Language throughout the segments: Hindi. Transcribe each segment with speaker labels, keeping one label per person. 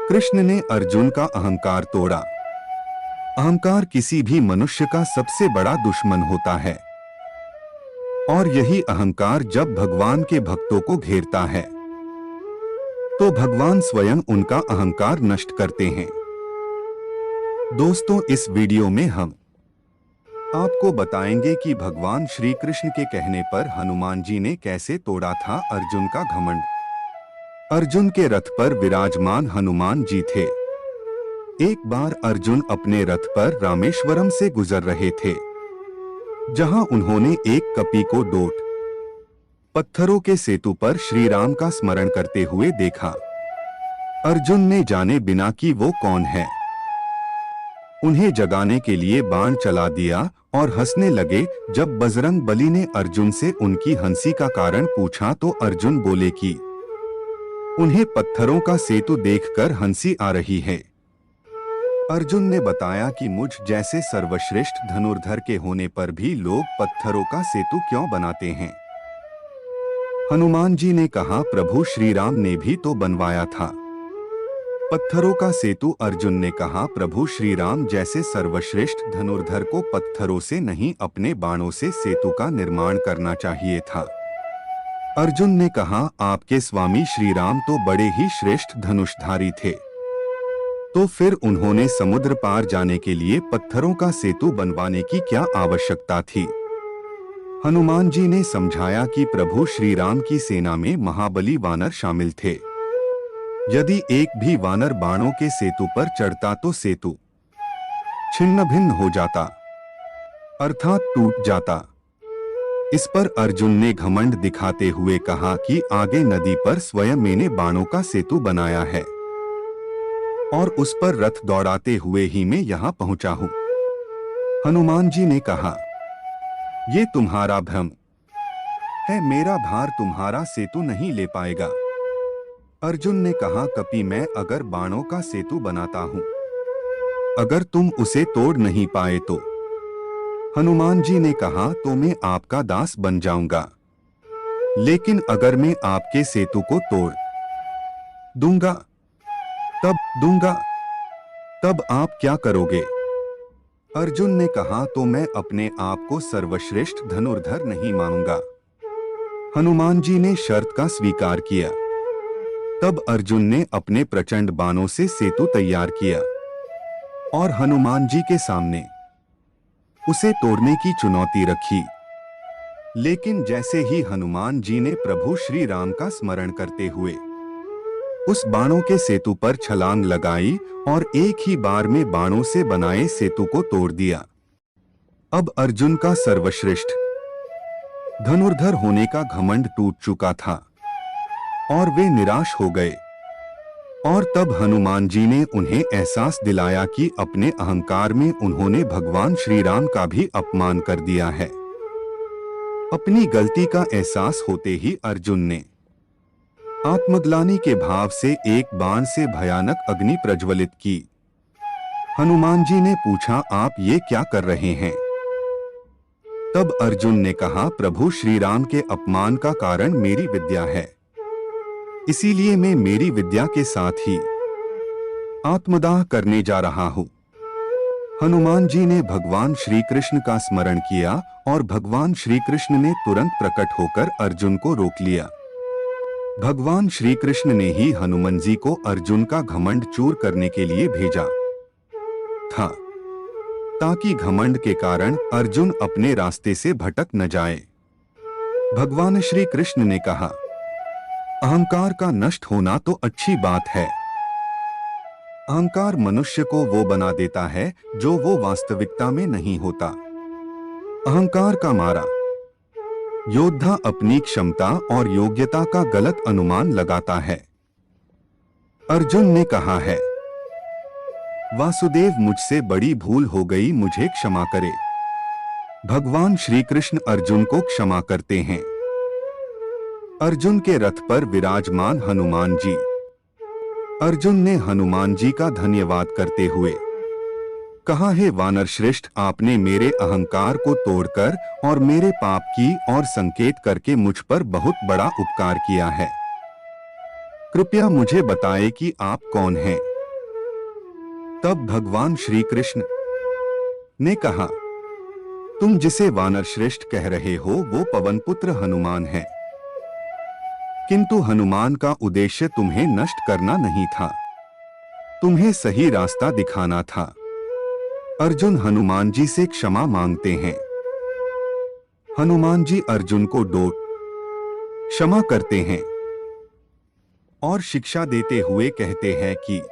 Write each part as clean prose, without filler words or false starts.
Speaker 1: कृष्ण ने अर्जुन का अहंकार तोड़ा। अहंकार किसी भी मनुष्य का सबसे बड़ा दुश्मन होता है और यही अहंकार जब भगवान के भक्तों को घेरता है तो भगवान स्वयं उनका अहंकार नष्ट करते हैं। दोस्तों, इस वीडियो में हम आपको बताएंगे कि भगवान श्री कृष्ण के कहने पर हनुमान जी ने कैसे तोड़ा था अर्जुन का घमंड। अर्जुन के रथ पर विराजमान हनुमान जी थे। एक बार अर्जुन अपने रथ पर रामेश्वरम से गुजर रहे थे, जहां उन्होंने एक कपी को डोट पत्थरों के सेतु पर श्री राम का स्मरण करते हुए देखा। अर्जुन ने जाने बिना कि वो कौन है, उन्हें जगाने के लिए बाण चला दिया और हंसने लगे। जब बजरंग बली ने अर्जुन से उनकी हंसी का कारण पूछा तो अर्जुन बोले कि उन्हें पत्थरों का सेतु देखकर हंसी आ रही है। अर्जुन ने बताया कि मुझ जैसे सर्वश्रेष्ठ धनुर्धर के होने पर भी लोग पत्थरों का सेतु क्यों बनाते हैं। हनुमान जी ने कहा, प्रभु श्री राम ने भी तो बनवाया था पत्थरों का सेतु। अर्जुन ने कहा, प्रभु श्री राम जैसे सर्वश्रेष्ठ धनुर्धर को पत्थरों से नहीं अपने बाणों से सेतु का निर्माण करना चाहिए था। अर्जुन ने कहा, आपके स्वामी श्री राम तो बड़े ही श्रेष्ठ धनुषधारी थे, तो फिर उन्होंने समुद्र पार जाने के लिए पत्थरों का सेतु बनवाने की क्या आवश्यकता थी। हनुमान जी ने समझाया कि प्रभु श्री राम की सेना में महाबली वानर शामिल थे। यदि एक भी वानर बाणों के सेतु पर चढ़ता तो सेतु छिन्न भिन्न हो जाता, अर्थात टूट जाता। इस पर अर्जुन ने घमंड दिखाते हुए कहा कि आगे नदी पर स्वयं मैंने बाणों का सेतु बनाया है और उस पर रथ दौड़ाते हुए ही मैं यहाँ पहुंचा हूँ। हनुमान जी ने कहा, ये तुम्हारा भ्रम है, मेरा भार तुम्हारा सेतु नहीं ले पाएगा। अर्जुन ने कहा, कपि मैं अगर बाणों का सेतु बनाता हूँ, अगर तुम उसे तोड़ नहीं पाए तो। हनुमान जी ने कहा, तो मैं आपका दास बन जाऊंगा, लेकिन अगर मैं आपके सेतु को तोड़ दूंगा तब आप क्या करोगे। अर्जुन ने कहा, तो मैं अपने आप को सर्वश्रेष्ठ धनुर्धर नहीं मानूंगा। हनुमान जी ने शर्त का स्वीकार किया। तब अर्जुन ने अपने प्रचंड बाणों से सेतु तैयार किया और हनुमान जी के सामने उसे तोड़ने की चुनौती रखी। लेकिन जैसे ही हनुमान जी ने प्रभु श्री राम का स्मरण करते हुए उस बाणों के सेतु पर छलांग लगाई और एक ही बार में बाणों से बनाए सेतु को तोड़ दिया। अब अर्जुन का सर्वश्रेष्ठ धनुर्धर होने का घमंड टूट चुका था और वे निराश हो गए। और तब हनुमान जी ने उन्हें एहसास दिलाया कि अपने अहंकार में उन्होंने भगवान श्री राम का भी अपमान कर दिया है। अपनी गलती का एहसास होते ही अर्जुन ने आत्मग्लानि के भाव से एक बाण से भयानक अग्नि प्रज्वलित की। हनुमान जी ने पूछा, आप ये क्या कर रहे हैं। तब अर्जुन ने कहा, प्रभु श्री राम के अपमान का कारण मेरी विद्या है, इसीलिए मैं मेरी विद्या के साथ ही आत्मदाह करने जा रहा हूं। हनुमान जी ने भगवान श्री कृष्ण का स्मरण किया और भगवान श्री कृष्ण ने तुरंत प्रकट होकर अर्जुन को रोक लिया। भगवान श्री कृष्ण ने ही हनुमान जी को अर्जुन का घमंड चूर करने के लिए भेजा था, ताकि घमंड के कारण अर्जुन अपने रास्ते से भटक न जाए। भगवान श्री कृष्ण ने कहा, अहंकार का नष्ट होना तो अच्छी बात है। अहंकार मनुष्य को वो बना देता है जो वो वास्तविकता में नहीं होता। अहंकार का मारा योद्धा अपनी क्षमता और योग्यता का गलत अनुमान लगाता है। अर्जुन ने कहा है, वासुदेव मुझसे बड़ी भूल हो गई, मुझे क्षमा करे। भगवान श्री कृष्ण अर्जुन को क्षमा करते हैं। अर्जुन के रथ पर विराजमान हनुमान जी। अर्जुन ने हनुमान जी का धन्यवाद करते हुए कहा, हे वानर श्रेष्ठ, आपने मेरे अहंकार को तोड़कर और मेरे पाप की और संकेत करके मुझ पर बहुत बड़ा उपकार किया है। कृपया मुझे बताएं कि आप कौन हैं। तब भगवान श्री कृष्ण ने कहा, तुम जिसे वानर श्रेष्ठ कह रहे हो वो पवन पुत्र हनुमान है, किंतु हनुमान का उद्देश्य तुम्हें नष्ट करना नहीं था, तुम्हें सही रास्ता दिखाना था। अर्जुन हनुमान जी से क्षमा मांगते हैं। हनुमान जी अर्जुन को डांट क्षमा करते हैं और शिक्षा देते हुए कहते हैं कि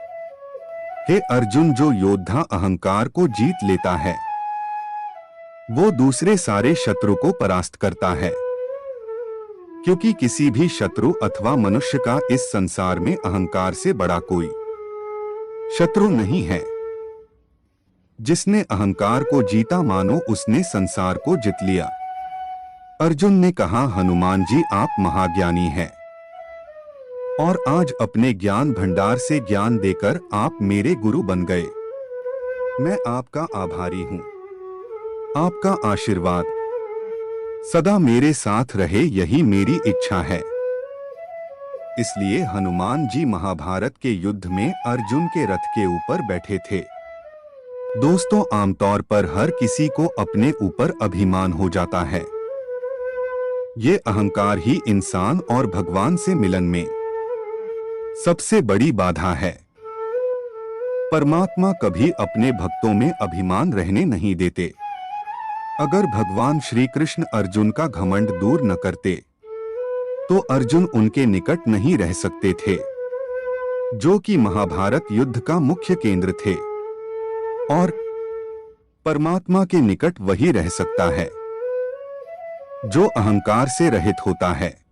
Speaker 1: हे अर्जुन, जो योद्धा अहंकार को जीत लेता है वो दूसरे सारे शत्रु को परास्त करता है, क्योंकि किसी भी शत्रु अथवा मनुष्य का इस संसार में अहंकार से बड़ा कोई शत्रु नहीं है। जिसने अहंकार को जीता मानो उसने संसार को जीत लिया। अर्जुन ने कहा, हनुमान जी आप महाज्ञानी हैं और आज अपने ज्ञान भंडार से ज्ञान देकर आप मेरे गुरु बन गए। मैं आपका आभारी हूं। आपका आशीर्वाद सदा मेरे साथ रहे, यही मेरी इच्छा है। इसलिए हनुमान जी महाभारत के युद्ध में अर्जुन के रथ के ऊपर बैठे थे। दोस्तों, आमतौर पर हर किसी को अपने ऊपर अभिमान हो जाता है। ये अहंकार ही इंसान और भगवान से मिलन में सबसे बड़ी बाधा है। परमात्मा कभी अपने भक्तों में अभिमान रहने नहीं देते। अगर भगवान श्री कृष्ण अर्जुन का घमंड दूर न करते तो अर्जुन उनके निकट नहीं रह सकते थे, जो कि महाभारत युद्ध का मुख्य केंद्र थे, और परमात्मा के निकट वही रह सकता है जो अहंकार से रहित होता है।